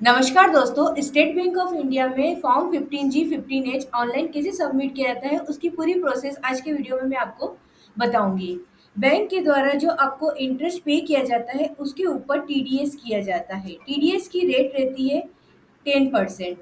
नमस्कार दोस्तों, state bank of India में फॉर्म 15G 15H ऑनलाइन कैसे सबमिट किया जाता है उसकी पूरी प्रोसेस आज के वीडियो में मैं आपको बताऊंगी। बैंक के द्वारा जो आपको इंटरेस्ट पे किया जाता है उसके ऊपर टीडीएस किया जाता है। टीडीएस की रेट रहती है 10%।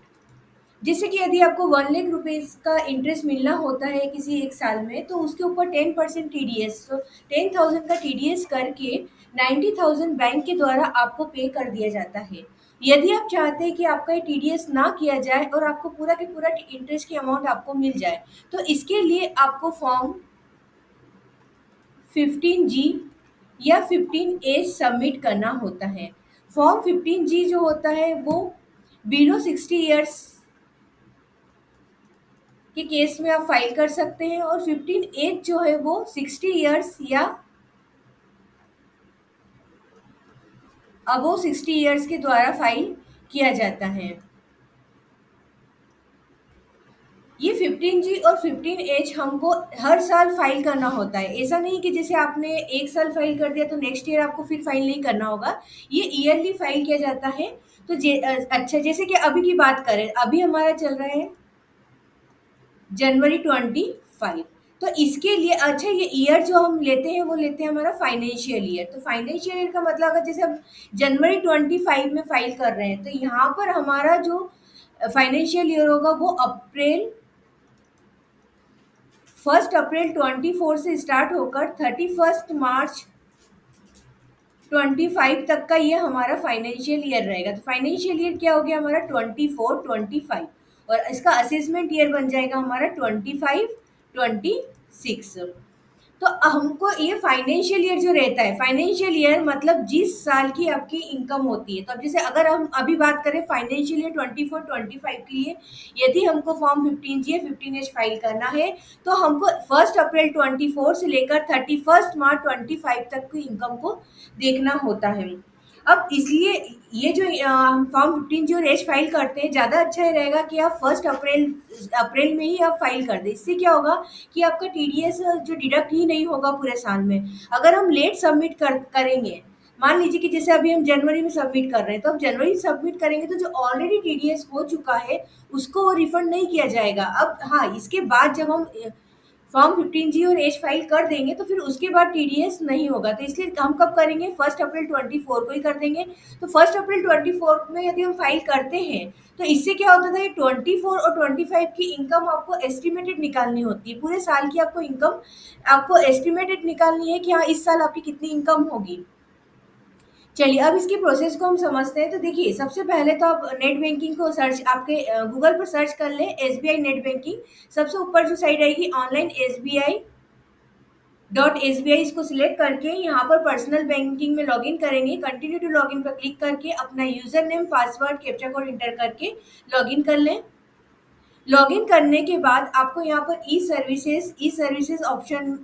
जैसे कि यदि आपको 1 लाख रुपीज का इंटरेस्ट मिलना होता है किसी एक साल में तो उसके ऊपर 10% टीडीएस, तो 10,000 का टीडीएस करके 90,000 बैंक के द्वारा आपको पे कर दिया जाता है। यदि आप चाहते हैं कि आपका ये टीडीएस ना किया जाए और आपको पूरा के पूरा इंटरेस्ट की अमाउंट आपको मिल जाए, तो इसके लिए आपको फॉर्म 15G या 15A सबमिट करना होता है। फॉर्म 15G जो होता है वो बिलो 60 ईयर्स के केस में आप फाइल कर सकते हैं, और 15 एज जो है वो 60 ईयर्स या अबो 60 ईयर्स के द्वारा फाइल किया जाता है। ये 15G और 15H हमको हर साल फाइल करना होता है। ऐसा नहीं कि जैसे आपने एक साल फाइल कर दिया तो नेक्स्ट ईयर आपको फिर फाइल नहीं करना होगा। ये ईयरली फाइल किया जाता है। तो अच्छा, जैसे कि अभी की बात करें, अभी हमारा चल रहा है जनवरी 25। तो इसके लिए अच्छा, ये ईयर जो हम लेते हैं वो लेते हैं हमारा फाइनेंशियल ईयर। तो फाइनेंशियल ईयर का मतलब अगर जैसे हम जनवरी 25 में फाइल कर रहे हैं तो यहाँ पर हमारा जो फाइनेंशियल ईयर होगा वो अप्रैल 1 अप्रैल 24 से स्टार्ट होकर 31 मार्च 25 तक का ये हमारा फाइनेंशियल ईयर रहेगा। तो फाइनेंशियल ईयर क्या हो गया हमारा 24-25, और इसका असेसमेंट ईयर बन जाएगा हमारा 25-26। तो हमको ये फाइनेंशियल ईयर जो रहता है, फाइनेंशियल ईयर मतलब जिस साल की आपकी इनकम होती है। तो अब जैसे अगर हम अभी बात करें फाइनेंशियल ईयर 24-25 के लिए, यदि हमको फॉर्म 15G या 15H फाइल करना है तो हमको 1 अप्रैल 24 से लेकर 31 मार्च 25 तक की इनकम को देखना होता है। अब इसलिए ये जो हम फॉर्म 15G और एच फाइल करते हैं, ज़्यादा अच्छा ये रहेगा कि आप 1 अप्रैल अप्रैल में ही आप फाइल कर दें। इससे क्या होगा कि आपका टीडीएस जो डिडक्ट ही नहीं होगा पूरे साल में। अगर हम लेट सबमिट करेंगे, मान लीजिए कि जैसे अभी हम जनवरी में सबमिट कर रहे हैं, तो हम जनवरी में सबमिट करेंगे तो जो ऑलरेडी टीडीएस हो चुका है उसको वो रिफंड नहीं किया जाएगा। अब हाँ, इसके बाद जब हम फॉर्म 15G और एच फाइल कर देंगे तो फिर उसके बाद टीडीएस नहीं होगा। तो इसलिए हम कब करेंगे, 1 अप्रैल 24 को ही कर देंगे। तो 1 अप्रैल 24 में यदि हम फाइल करते हैं तो इससे क्या होता था, ये 24 और 25 की इनकम आपको एस्टिमेटेड निकालनी होती है। पूरे साल की आपको इनकम आपको एस्टिमेटेड निकालनी है कि हाँ इस साल आपकी कितनी इनकम होगी। चलिए अब इसकी प्रोसेस को हम समझते हैं। तो देखिए, सबसे पहले तो आप नेट बैंकिंग को सर्च आपके गूगल पर सर्च कर लें, एसबीआई नेट बैंकिंग। सबसे ऊपर जो साइड आएगी ऑनलाइन SBI.SBI, इसको सिलेक्ट करके यहाँ पर पर्सनल बैंकिंग में लॉगिन करेंगे। कंटिन्यू टू लॉगिन पर क्लिक करके अपना user name, password, captcha code inter करके लॉगिन कर लें। लॉगिन करने के बाद आपको यहाँ पर ई सर्विसेज ऑप्शन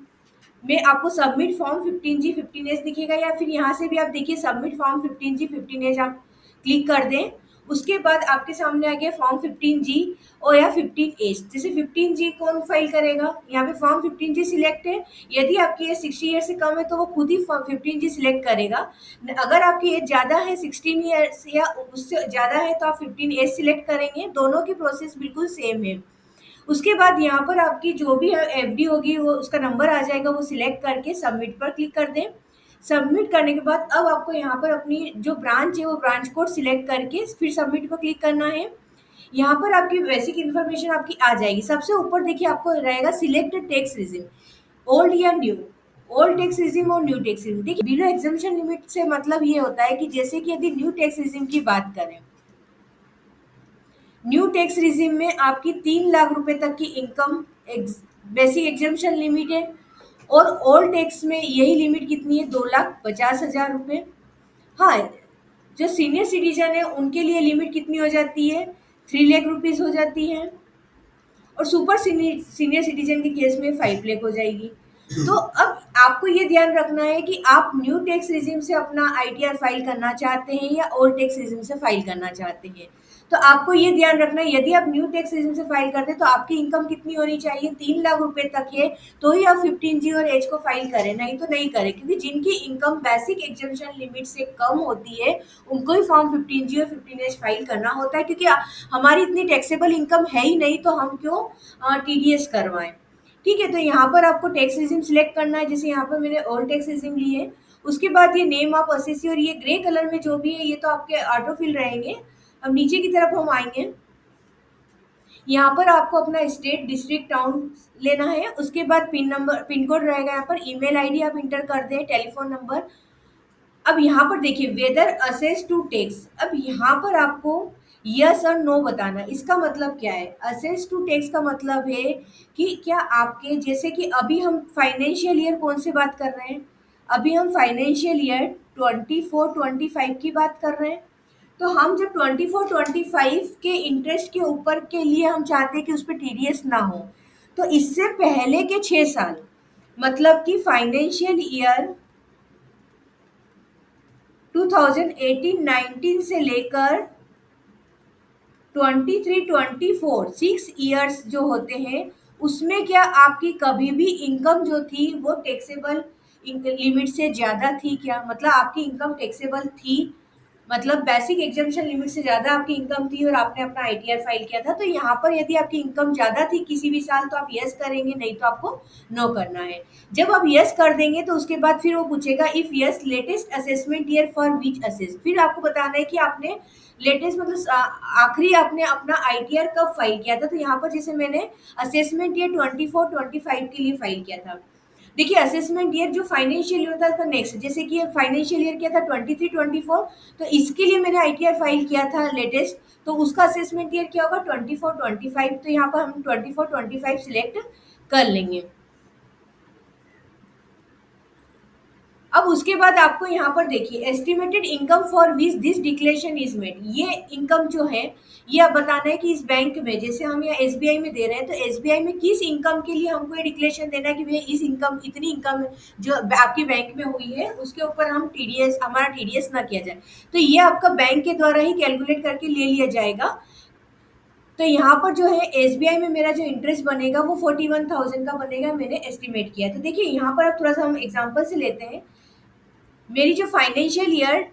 में आपको सबमिट फॉर्म 15G 15H दिखेगा, या फिर यहाँ से भी आप देखिए सबमिट फॉर्म 15G 15H आप क्लिक कर दें। उसके बाद आपके सामने आ गया फॉर्म 15G और या 15H। जैसे 15G कौन फाइल करेगा, यहाँ पे फॉर्म 15G सिलेक्ट है। यदि आपकी एज 60 ईयर से कम है तो वो खुद ही 15G सिलेक्ट करेगा। अगर आपकी एज ज़्यादा है, 16 ईयर्स या उससे ज़्यादा है, तो आप 15H सिलेक्ट करेंगे। दोनों की प्रोसेस बिल्कुल सेम है। उसके बाद यहाँ पर आपकी जो भी एफडी होगी वो उसका नंबर आ जाएगा, वो सिलेक्ट करके सबमिट पर क्लिक कर दें। सबमिट करने के बाद अब आपको यहाँ पर अपनी जो ब्रांच है वो ब्रांच कोड सिलेक्ट करके फिर सबमिट पर क्लिक करना है। यहाँ पर आपकी बेसिक इन्फॉर्मेशन आपकी आ जाएगी। सबसे ऊपर देखिए आपको रहेगा सिलेक्ट टैक्स रिजिम, ओल्ड या न्यू। ओल्ड टैक्स रिजिम और न्यू टैक्स रिजिम, देखिए बिलो एग्जाम्पशन लिमिट से मतलब ये होता है कि जैसे कि यदि न्यू टैक्स रिजिम की बात करें, न्यू टैक्स रिजिम में आपकी 3 लाख रुपए तक की इनकम बेसिक एग्जाम्पशन लिमिट है, और ओल्ड टैक्स में यही लिमिट कितनी है, 2,50,000 रुपये। हाँ, जो सीनियर सिटीजन है उनके लिए लिमिट कितनी हो जाती है, 3 लाख रुपीज़ हो जाती है, और सुपर सीनियर सिटीजन के केस में 5 लाख हो जाएगी। तो अब आपको ये ध्यान रखना है कि आप न्यू टैक्स रिजिम से अपना आईटीआर फाइल करना चाहते हैं या ओल्ड टैक्स रिजिम से फाइल करना चाहते हैं। तो आपको ये ध्यान रखना है, यदि आप न्यू टैक्स रिजिम से फाइल करते हैं तो आपकी इनकम कितनी होनी चाहिए, 3 लाख रुपए तक है तो ही आप 15G और एज को फाइल करें, नहीं तो नहीं करें, क्योंकि जिनकी इनकम बेसिक एग्जेम्पशन लिमिट से कम होती है उनको ही फॉर्म 15G और 15H फाइल करना होता है, क्योंकि हमारी इतनी टैक्सेबल इनकम है ही नहीं, तो हम क्यों टीडीएस करवाएं। ठीक है, तो यहाँ पर आपको टैक्स रेजिम सिलेक्ट करना है, जैसे यहाँ पर मैंने ऑल टैक्स रेजिम ली है। उसके बाद ये नेम ऑफ असेसी और ये ग्रे कलर में जो भी है ये तो आपके ऑटो फिल रहेंगे। अब नीचे की तरफ हम आएंगे, यहाँ पर आपको अपना स्टेट, डिस्ट्रिक्ट, टाउन लेना है। उसके बाद पिन नंबर, पिन कोड रहेगा, यहाँ पर ईमेल आईडी आप इंटर कर दें, टेलीफोन नंबर। अब यहाँ पर देखिए वेदर असेस टू टैक्स, अब यहाँ पर आपको यस और नो बताना। इसका मतलब क्या है, असेस टू टैक्स का मतलब है कि क्या आपके, जैसे कि अभी हम फाइनेंशियल ईयर कौन से बात कर रहे हैं, अभी हम फाइनेंशियल ईयर 24-25 की बात कर रहे हैं। तो हम जब 24-25 के इंटरेस्ट के ऊपर के लिए हम चाहते हैं कि उस पर टीडीएस ना हो, तो इससे पहले के 6 साल, मतलब कि फाइनेंशियल ईयर 2018-19 से लेकर 23-24 6 इयर्स जो होते हैं, उसमें क्या आपकी कभी भी इनकम जो थी वो टैक्सेबल लिमिट से ज़्यादा थी क्या, मतलब आपकी इनकम टैक्सेबल थी, मतलब बेसिक एग्जामेशन लिमिट से ज़्यादा आपकी इनकम थी और आपने अपना आईटीआर फाइल किया था, तो यहाँ पर यदि आपकी इनकम ज़्यादा थी किसी भी साल तो आप यस करेंगे, नहीं तो आपको नो करना है। जब आप यस कर देंगे तो उसके बाद फिर वो पूछेगा if yes latest assessment year for which assess, फिर आपको बताना है कि आपने लेटेस्ट मतलब आखिरी आपने अपना आईटीआर कब फाइल किया था। तो यहाँ पर जैसे मैंने असेसमेंट ईयर 24-25 के लिए फाइल किया था। देखिए असेसमेंट ईयर जो फाइनेंशियल ईयर होता था नेक्स्ट, जैसे कि फाइनेंशियल ईयर क्या था 23-24, तो इसके लिए मैंने आईटीआर फाइल किया था लेटेस्ट, तो उसका असेसमेंट ईयर क्या होगा 24-25, तो यहाँ पर हम 24-25 सिलेक्ट कर लेंगे। अब उसके बाद आपको यहाँ पर देखिए estimated income for which this declaration is made, ये इनकम जो है ये अब बताना है कि इस बैंक में, जैसे हम यहाँ एसबीआई में दे रहे हैं, तो एसबीआई में किस इनकम के लिए हमको ये डिक्लेरेशन देना है कि भैया इस इनकम, इतनी इनकम जो आपकी बैंक में हुई है उसके ऊपर हम टीडीएस, हमारा टीडीएस ना किया जाए, तो ये आपका बैंक के द्वारा ही कैलकुलेट करके ले लिया जाएगा। तो यहाँ पर जो है एसबीआई में मेरा जो इंटरेस्ट बनेगा वो 41,000 का बनेगा, मैंने एस्टिमेट किया है। तो देखिए यहाँ पर अब थोड़ा सा हम एग्जाम्पल से लेते हैं। मेरी जो फाइनेंशियल ईयर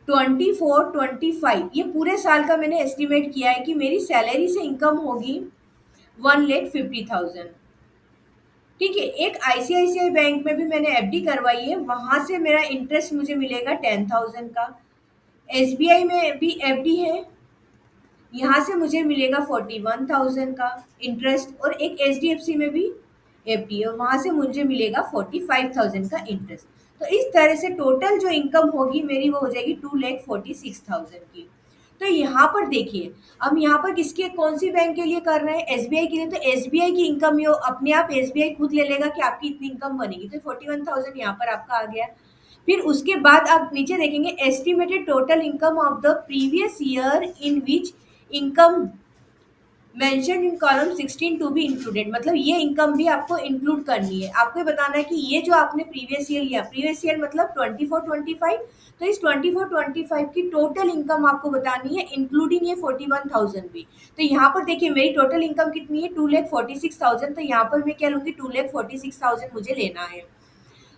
24-25 ये पूरे साल का मैंने एस्टिमेट किया है कि मेरी सैलरी से इनकम होगी 1,50,000। ठीक है, एक आईसीआईसीआई बैंक में भी मैंने एफडी करवाई है, वहां से मेरा इंटरेस्ट मुझे मिलेगा 10,000 का। एसबीआई में भी एफडी है, यहाँ से मुझे मिलेगा 41,000 का इंटरेस्ट, और एक एचडीएफसी में भी एफडी है, वहाँ से मुझे मिलेगा 45,000 का इंटरेस्ट। तो इस तरह से टोटल जो इनकम होगी मेरी वो हो जाएगी 2,46,000 की। तो यहाँ पर देखिए, अब यहाँ पर किसके, कौन सी बैंक के लिए कर रहे हैं, एसबीआई के लिए, तो एसबीआई की इनकम ये अपने आप एसबीआई खुद ले लेगा कि आपकी इतनी इनकम बनेगी, तो 41,000 यहाँ पर आपका आ गया। फिर उसके बाद आप नीचे देखेंगे estimated total income of the previous year in which income mention in column 16 to be included, मतलब ये इनकम भी आपको इंक्लूड करनी है। आपको ये बताना है कि ये जो आपने प्रीवियस ईयर लिया, प्रीवियस ईयर मतलब 24-25, तो इस 24-25 की टोटल इनकम आपको बतानी है इंक्लूडिंग ये 41,000 भी। तो यहाँ पर देखिए मेरी टोटल इनकम कितनी है 2,46,000, तो यहाँ पर मैं क्या लूँगी 2,46,000 मुझे लेना है।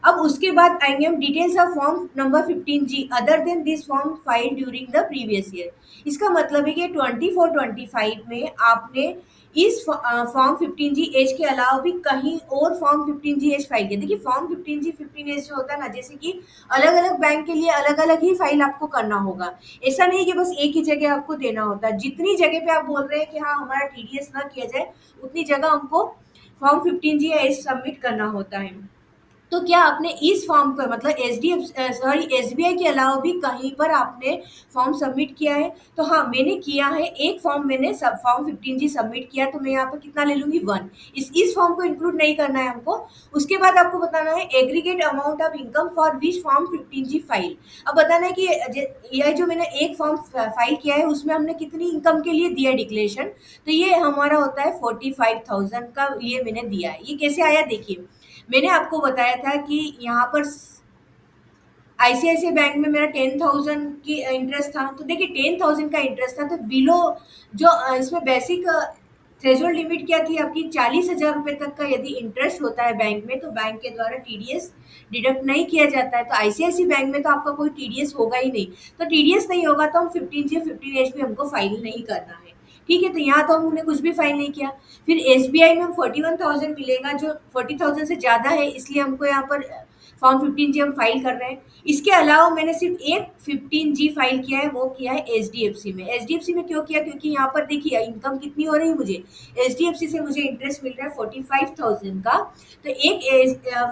अब उसके बाद आएंगे हम details of form number 15G other than this form file during the previous year. इसका मतलब है कि 24-25 में आपने इस फॉर्म 15G के अलावा भी कहीं और फॉर्म 15G फाइल किया। देखिए फॉर्म 15G 15 जो होता है ना, जैसे कि अलग अलग बैंक के लिए अलग अलग ही फाइल आपको करना होगा, ऐसा नहीं कि बस एक ही जगह आपको देना होता है। जितनी जगह पे आप बोल रहे हैं कि हाँ हमारा टीडीएस ना किया जाए, उतनी जगह हमको फॉर्म 15G सबमिट करना होता है। तो क्या आपने इस फॉर्म पर मतलब एसबीआई के अलावा भी कहीं पर आपने फॉर्म सबमिट किया है? तो हाँ, मैंने किया है। एक फॉर्म मैंने सब फॉर्म 15 जी सबमिट किया, तो मैं यहाँ पर कितना ले लूंगी 1। इस फॉर्म को इंक्लूड नहीं करना है हमको। उसके बाद आपको बताना है aggregate amount of income for which form 15 G file. अब बताना है कि यह जो मैंने एक फॉर्म फाइल किया है उसमें हमने कितनी इनकम के लिए दिया डिक्लेरेशन। तो ये हमारा होता है 45,000 का लिए मैंने दिया है। ये कैसे आया देखिए, मैंने आपको बताया था कि यहाँ पर आईसीआईसीआई बैंक में मेरा 10,000 की इंटरेस्ट था। तो देखिए 10,000 का इंटरेस्ट था, तो बिलो जो इसमें बेसिक थ्रेशोल्ड लिमिट क्या थी आपकी, 40,000 रुपए तक का यदि इंटरेस्ट होता है बैंक में तो बैंक के द्वारा टीडीएस डिडक्ट नहीं किया जाता है। तो आईसीआईसीआई बैंक में तो आपका कोई टीडीएस होगा ही नहीं। तो टीडीएस नहीं होगा तो हम 15 जी 15 एच भी हमको फाइल नहीं करना है। ठीक है, तो यहाँ तो हमने कुछ भी फाइल नहीं किया। फिर एसबीआई में 41,000 मिलेगा, जो 40,000 से ज़्यादा है, इसलिए हमको यहाँ पर फॉर्म 15 जी हम फाइल कर रहे हैं। इसके अलावा मैंने सिर्फ एक 15 जी फाइल किया है, वो किया है एचडीएफसी में। एचडीएफसी में क्यों किया, क्योंकि यहाँ पर देखिए इनकम कितनी हो रही है मुझे, एचडीएफसी से मुझे इंटरेस्ट मिल रहा है 45,000 का। तो एक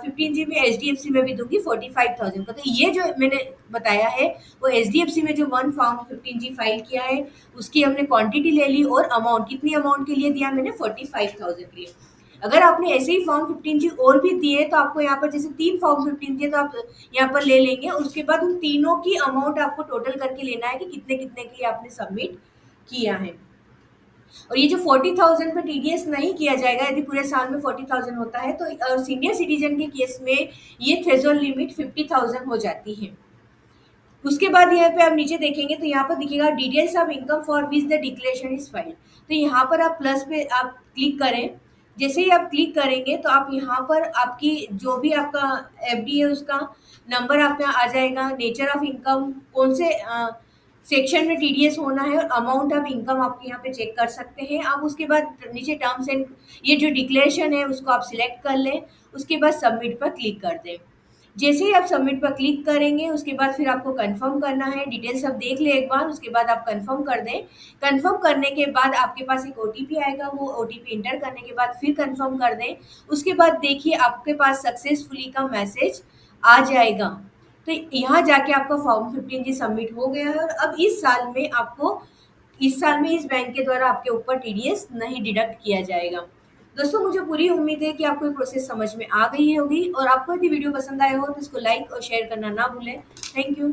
15 जी में एचडीएफसी में भी दूंगी 45,000 का। तो ये जो मैंने बताया है वो एचडीएफसी में जो वन फॉर्म 15 जी फाइल किया है उसकी हमने क्वांटिटी ले ली, और अमाउंट कितनी अमाउंट के लिए दिया मैंने, 45,000 के लिए। अगर आपने ऐसे ही फॉर्म 15 जी और भी दिए तो आपको यहाँ पर जैसे 3 फॉर्म 15 जी तो आप यहाँ पर ले लेंगे। उसके बाद उन तीनों की अमाउंट आपको टोटल करके लेना है कि कितने कितने के लिए आपने सबमिट किया है। और ये जो 40,000 पे टीडीएस नहीं किया जाएगा यदि पूरे साल में 40,000 होता है, तो सीनियर सिटीजन के केस में ये थ्रेशोल्ड लिमिट 50,000 हो जाती है। उसके बाद यहाँ पे आप नीचे देखेंगे तो यहाँ पर दिखेगा details of income for which the declaration is filed. तो यहाँ पर आप प्लस पे आप क्लिक करें। जैसे ही आप क्लिक करेंगे तो आप यहाँ पर आपकी जो भी आपका एफडी है उसका नंबर आप यहाँ आ जाएगा, नेचर ऑफ इनकम, कौन से सेक्शन में टीडीएस होना है, और अमाउंट ऑफ इनकम आप यहाँ पे चेक कर सकते हैं। आप उसके बाद नीचे टर्म्स एंड ये जो डिक्लेरेशन है उसको आप सिलेक्ट कर लें। उसके बाद सबमिट पर क्लिक कर दें। जैसे ही आप सबमिट पर क्लिक करेंगे उसके बाद फिर आपको कंफर्म करना है, डिटेल्स सब देख ले एक बार, उसके बाद आप कंफर्म कर दें। कंफर्म करने के बाद आपके पास एक ओटीपी आएगा, वो ओटीपी इंटर करने के बाद फिर कंफर्म कर दें। उसके बाद देखिए आपके पास सक्सेसफुली का मैसेज आ जाएगा। तो यहाँ जाके आपका फॉर्म 15 जी सबमिट हो गया है, और अब इस साल में इस बैंक के द्वारा आपके ऊपर टीडीएस नहीं डिडक्ट किया जाएगा। दोस्तों मुझे पूरी उम्मीद है कि आपको ये प्रोसेस समझ में आ गई होगी, और आपको यदि वीडियो पसंद आया हो तो इसको लाइक और शेयर करना ना भूलें। Thank you.